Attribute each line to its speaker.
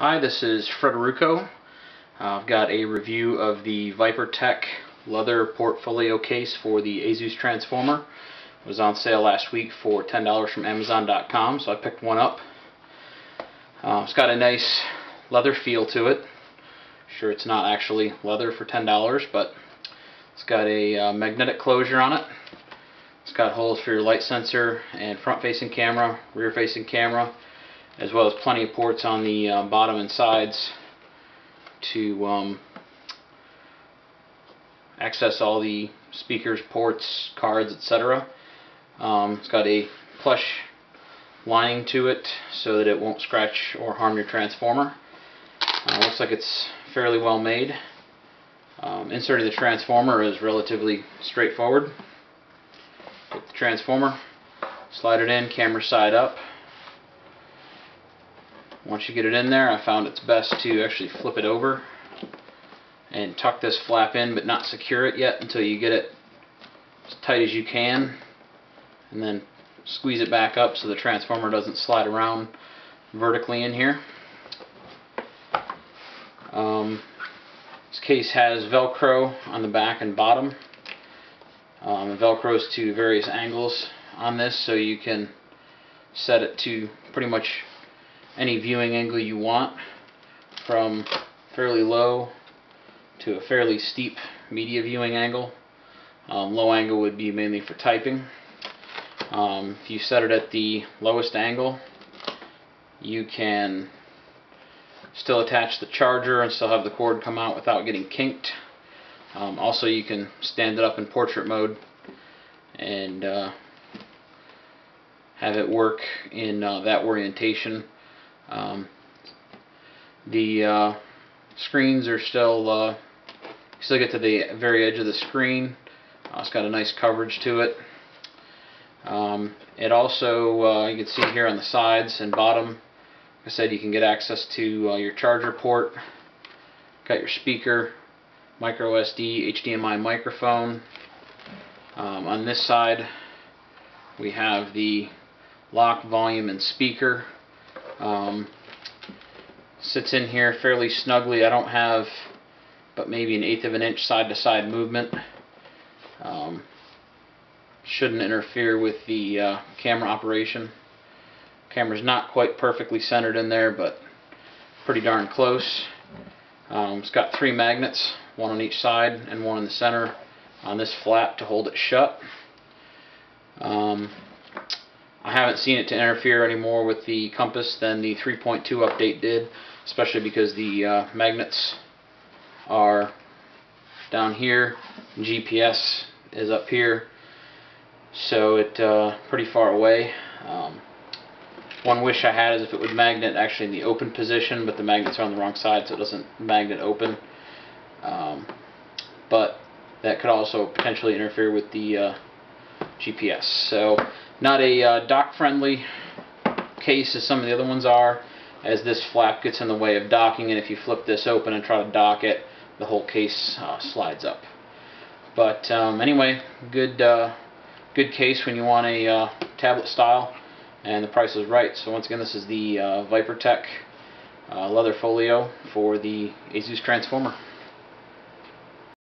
Speaker 1: Hi, this is Frederico. I've got a review of the ViperTek leather portfolio case for the ASUS transformer. It was on sale last week for $10 from Amazon.com, so I picked one up. It's got a nice leather feel to it. Sure, it's not actually leather for $10, but it's got a magnetic closure on it. It's got holes for your light sensor and front-facing camera, rear-facing camera, as well as plenty of ports on the bottom and sides to access all the speakers, ports, cards, etc. It's got a plush lining to it so that it won't scratch or harm your transformer. Looks like it's fairly well made. Inserting the transformer is relatively straightforward. Take the transformer, slide it in, camera side up. Once you get it in there, I found it's best to actually flip it over and tuck this flap in, but not secure it yet until you get it as tight as you can, and then squeeze it back up so the transformer doesn't slide around vertically in here. This case has Velcro on the back and bottom. It Velcros to various angles on this, so you can set it to pretty much any viewing angle you want, from fairly low to a fairly steep media viewing angle. Low angle would be mainly for typing. If you set it at the lowest angle, you can still attach the charger and still have the cord come out without getting kinked. Also, you can stand it up in portrait mode and have it work in that orientation. The screens are still, you still get to the very edge of the screen. It's got a nice coverage to it. It also, you can see here on the sides and bottom, like I said, you can get access to your charger port. Got your speaker, micro SD, HDMI microphone. On this side we have the lock, volume, and speaker. Sits in here fairly snugly. I don't have but maybe 1/8 of an inch side-to-side movement. Shouldn't interfere with the camera operation. Camera's not quite perfectly centered in there, but pretty darn close. It's got 3 magnets, one on each side and one in the center on this flap to hold it shut. I haven't seen it to interfere any more with the compass than the 3.2 update did, especially because the magnets are down here, and GPS is up here, so it's pretty far away. One wish I had is if it would magnet actually in the open position, but the magnets are on the wrong side, so it doesn't magnet open. But that could also potentially interfere with the GPS. So not a dock-friendly case as some of the other ones are, as this flap gets in the way of docking, and if you flip this open and try to dock it, the whole case slides up. But anyway, good case when you want a tablet style, and the price is right. So once again, this is the ViperTek leather folio for the ASUS transformer.